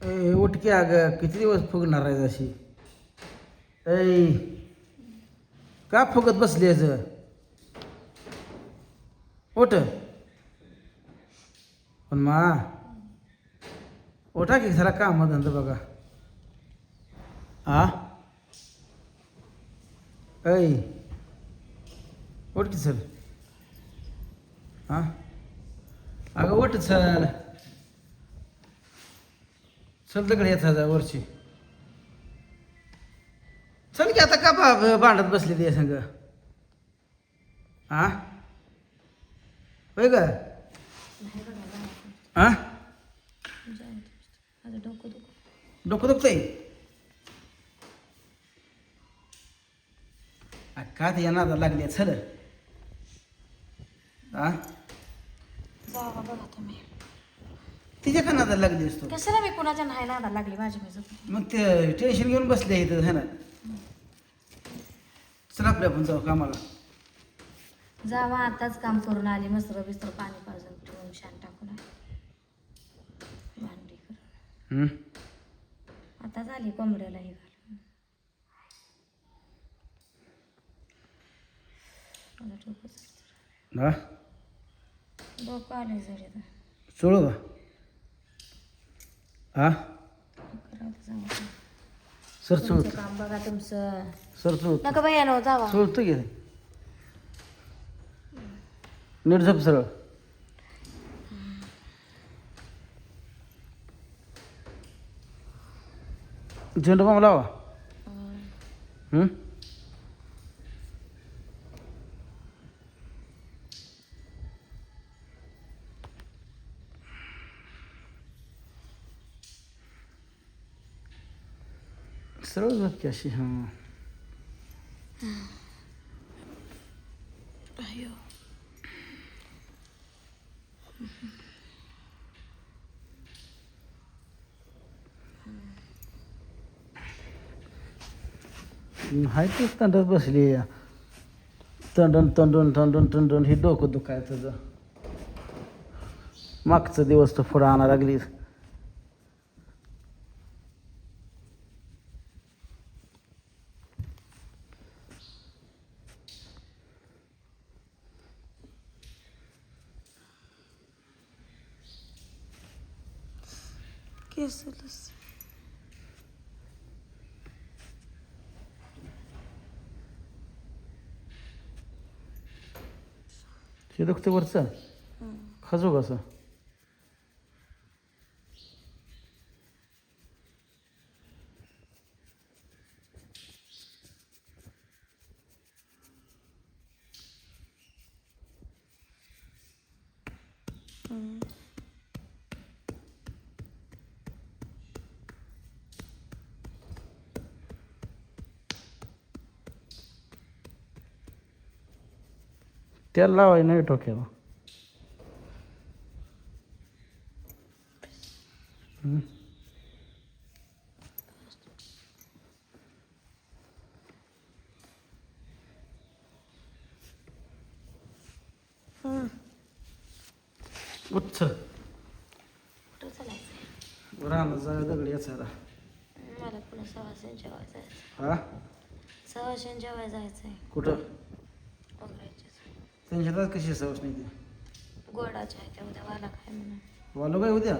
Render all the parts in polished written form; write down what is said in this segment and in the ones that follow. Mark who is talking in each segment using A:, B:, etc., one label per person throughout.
A: उठकी अगं किती दिवस फुगणार आहे अशी ऐ का फुगत बसली याचं उठ पण मा उठा की जरा काम धंदा बघा आ ऐ उठ की चल हां अगं उठ चल चल तिकडे येत वरची चल की आता का भांडत बसली ते संग हा होय ग हा डोकं दुखतंय का ते येणार लागली चल हा
B: जावा बघा तुम्ही
A: तिच्या का नादाला लागली असतो
B: कशाला मी कुणाच्या नाही नादा लागली माझी मी झोपली.
A: मग ते टेन्शन घेऊन बसले इथं है ना चल आपल्या आपण जाऊ कामाला
B: जावा आताच काम करून आली मस्त्र बिस्त्र पाणी पाजून ठेवून शान टाकून आली. भांडी करून आता झाली कोंबड्याला हे घालून मला डोकं जड
A: हा
B: डोकं आले जड आता
A: सोडू का हा
B: करा आता जावा
A: सर
B: तुमचं
A: सोडतो
B: काम बघा तुमचं
A: सर सोडतो
B: नका बाई नो जावा
A: सोडतो घे नीट झप सरळ झेंडू बाम लावा सरळ झप की अशी हां
B: अयो
A: हाय तेच तंडत बसली या तंडण तंडून तंडून तंडून हे डोकं दुखायचं तुझं मागचा दिवस तर पुढं आणा लागली
B: केसलच
A: हे दुखते वरचं खजू कसं त्याला लावाय नाही डोक्याला उच्च
B: कुठं चालायचं
A: राहणार जागा दगड याचायला
B: मला पुन्हा सवाशेन जेवाय जायचं
A: हा
B: सवाशेन जेवाय जायचं आहे
A: कुठं
B: ओंगरायचे
A: त्यांच्यात कशी सवस नाही ती
B: गोडाच्या आहे त्या उद्या वाला काय म्हणून
A: वालो काय उद्या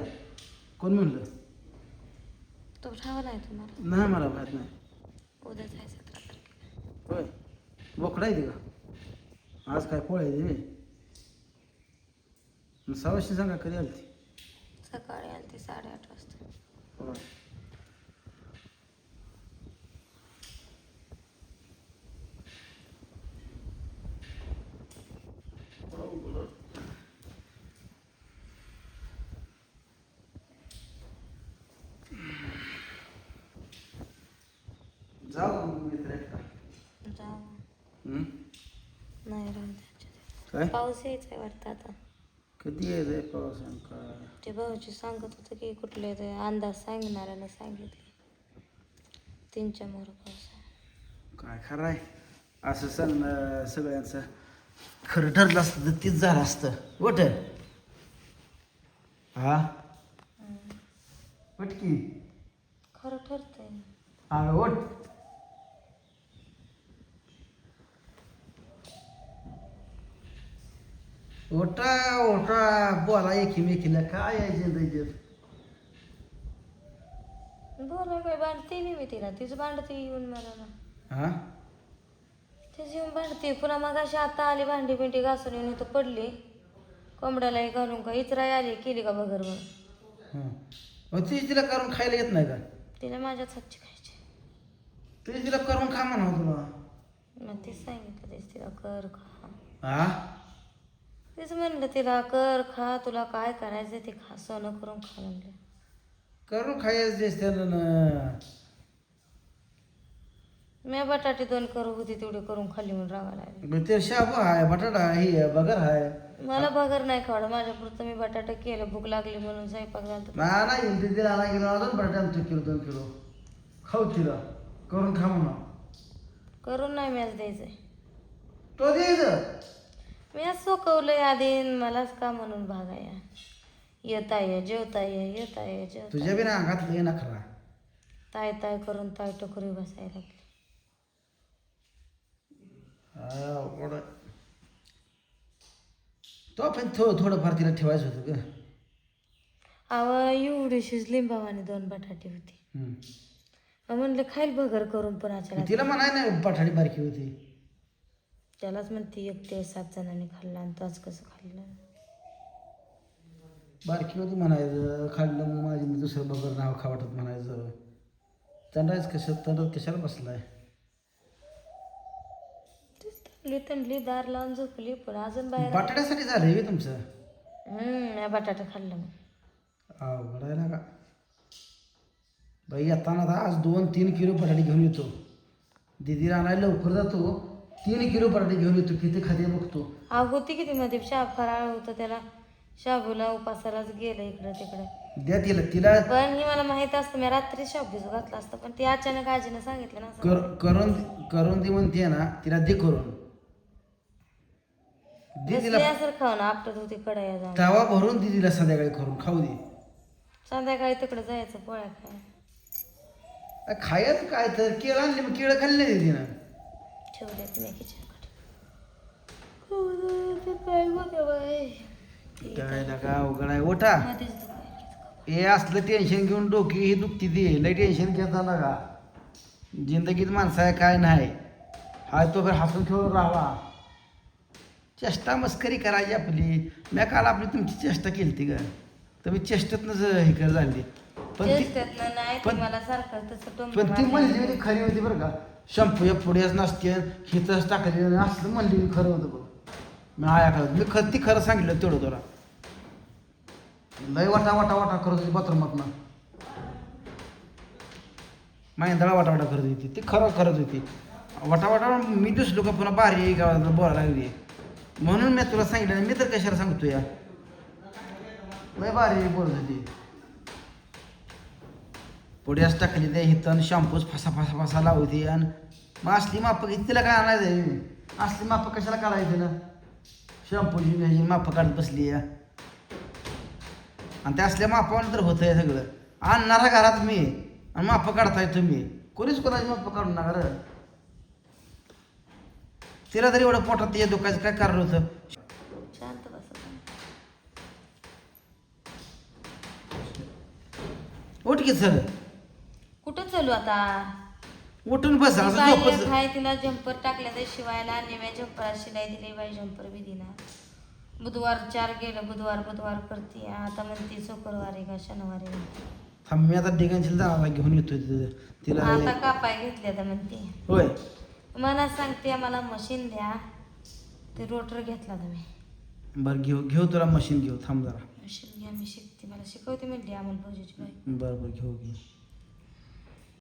A: कोण म्हणलं
B: तो ठावाला आहे तुम्हाला
A: नाही मला माहीत नाही
B: उद्या जायचं 17 तारखेला
A: होय बोकडा आहे ती का आज काय पोळ आहे ती सवाशे सांगा कधी आली ती
B: सकाळी आली ती 8:30 वाजता
A: होय जाऊ मित्र
B: जाऊ
A: हं?
B: नाही राहू द्यायचे
A: काय
B: पाऊस यायचा आहे वाटतं आता
A: कधी यायचं आहे पाऊस आणि काय
B: ते भाऊजी सांगत होतं की कुठले ते अंदाज सांगणाऱ्यानं सांगितले 3च्या मोर पाऊस आहे
A: काय खरं आहे असं सगळ्यांचं खरं ठरलं असतं तर तीच झालं असतं वट हा पटकी
B: खरं ठरतंय.
A: अगं ओट. ओटा ओटा बोला एकीमेकीला काय आहे जिंदगीत.
B: बोला काय भांडते बी मी तिला, तीच भांडते येऊन मला ना.
A: हा
B: तीच येऊन भांडते. पुन्हा मग अशी आता आली भांडी बिंडी घासून येऊन इथं पडली. कोंबड्यालाही घालून का इचराई आली केली का बगर मग.
A: मग ती तिला करून खायला येत नाही का?
B: तिला माझ्याच हातची खायची.
A: तुझी तिला करून खा म्हणा तुला.
B: मग तीच सांगितलं तेच तिला कर खा.
A: हा
B: तेच म्हणलं तिला कर खा, तुला काय करायचं ते खा, सोनं करून खा म्हणलं.
A: करून खायचं दिस त्याला ना.
B: मी बटाटे 2 करू होती तेवढी करून खाल्ली म्हणून रागायला लागली.
A: मग ते शाबू आहे बटाटा आहे ही आहे बगर आहे.
B: मला बगर नाही खावडं, माझ्या पुरतं मी बटाटा केलं, भूक लागली म्हणून स्वयंपाक झाला.
A: नाही तिला आणा गेलो अजून बटाटे आणतो किलो 2 किलो खाऊ तिला करून खा म्हणा.
B: करून नाही मॅच द्यायचंय.
A: तो द्यायचं
B: मी आज सोकवलंय आधी, मलाच का म्हणून भागाया. येत आहे जेवता येत आहे जेवता.
A: तुझ्या बी ना अंगात लय नखरा.
B: ताय ताय करून ताय टोकरी बसायला लागली.
A: अवघड. तो पण थोडंफार तिला ठेवायचं होतं ग.
B: एवढीशीच लिंबावाने 2 बटाटे होते. म्हणलं खाईल बगर करून पण अचानक.
A: तिला म्हणाय नाही बटाटी बारकी होती.
B: त्यालाच म्हणते 1 ते 7 जणांनी खाल्ला आणि तोच कसं खाल्लं.
A: बारकी होती म्हणायचं खाल्लं मग माझी मी दुसरं बगर नाव खा वाटत म्हणायचं. तंडात कशाला बसलाय.
B: तंडली दार लावून झोपली पण अजून बाहेर.
A: बटाट्यासाठी झालंय हे तुमचं.
B: बटाटा खाल्लं मग.
A: अवघडायला का बाई. येताना आता आज 2-3 किलो बटाटे घेऊन येतो. दीदीला आणायला लवकर जातो. 3 किलो बटाटे घेऊन येतो. किती खाते बघतो.
B: होती किती मध्ये फराळ होतं त्याला, शाबूला उपासालाच गेलं इकडं तिकडं.
A: द्या तिला
B: पण ही मला माहित असतं मी रात्री शाबू भिजू घातला असतं, पण ती अचानक आजीनं सांगितलं ना.
A: करून दे म्हणते ना तिला दे करून. दीदीला
B: असं खाऊ ना आपटत होती कडाया जाऊन.
A: तवा भरून दीदीला संध्याकाळी करून खाऊ दे.
B: संध्याकाळी तिकडे जायचं पोळ्या खायला.
A: खायचं काय तर केळं आणली मग केळं खाल्ली नाही दीदीनं.
B: ठेवले मी किचनकडे. काय बघा बाय
A: काय का अवघड आहे. ओठा
B: मध्येच दुखायला.
A: हे असलं टेन्शन घेऊन डोकी ही दुखती ती लय टेन्शन घेता ना का. जिंदगीत माणसं आहे काय नाही. हाय तो हसून खेळून राहावा. चेष्टा मस्करी करायची आपली. मी काल आपली तुमची चेष्टा केली ती का तुम्ही चेष्टातनंच हे कर झाली. पण ती म्हणली होती खरी होती बरं का. शंपू या पुढेच नसते हिथंच टाकली असलं म्हणली खरं होतं बघ. मी ऐकलं ती खरं सांगितलं तेवढं तुला. लय वाटा वाटा वाटा करत होती बाथरूमात. माहिंदळा वाटा वाटा करत होती ती खरं करत होती. वाटा वाटा मी दिसलो का पुन्हा बारी गावाला बोलायला लागली म्हणून मी तुला सांगितलं. मी तर कशाला सांगतो या. लय बारी बोलत होती. पुढेच टाकली ते हिथं शॅम्पूच फसा फसा फसा लावते. आणि मग असली माप तिला काय आणायचं. असली माप कशाला काढायची ना. शॅम्पूची ह्याची माप काढत बसली या. आणि त्या असल्या मापावर तर होतं आहे सगळं. आणणारा घरात मी आणि माप काढताय तुम्ही. कोणीच कोणाची माप काढून नका रे. तिला तरी एवढं पोटात ये दुखायचं काय कारण होतं.
B: शांत बस.
A: उठ की सर.
B: कुठं चालू आता.
A: उठून बस असं झोपच.
B: काय तिला जम्पर टाकल्या तर शिवायला निम्या जम्परात शिलाई दिली बाई. जम्पर बी दिना. बुधवार 4 गेलं. बुधवार करते. आता म्हणते शुक्रवारी का शनिवारी म्हणते.
A: थांब मी आता डिगांची जायला घेऊन येतो तिला.
B: आता कापाय घेतली आता म्हणते.
A: होय
B: मला सांगते मला मशीन द्या. ते रोटर घेतला तुम्ही.
A: बरं घेऊ तुला मशीन घेऊ. थांब जरा.
B: मशीन घ्या मी शिकते. मला शिकवते म्हणली अमोल भाऊजीची बाई.
A: बरं घेऊ.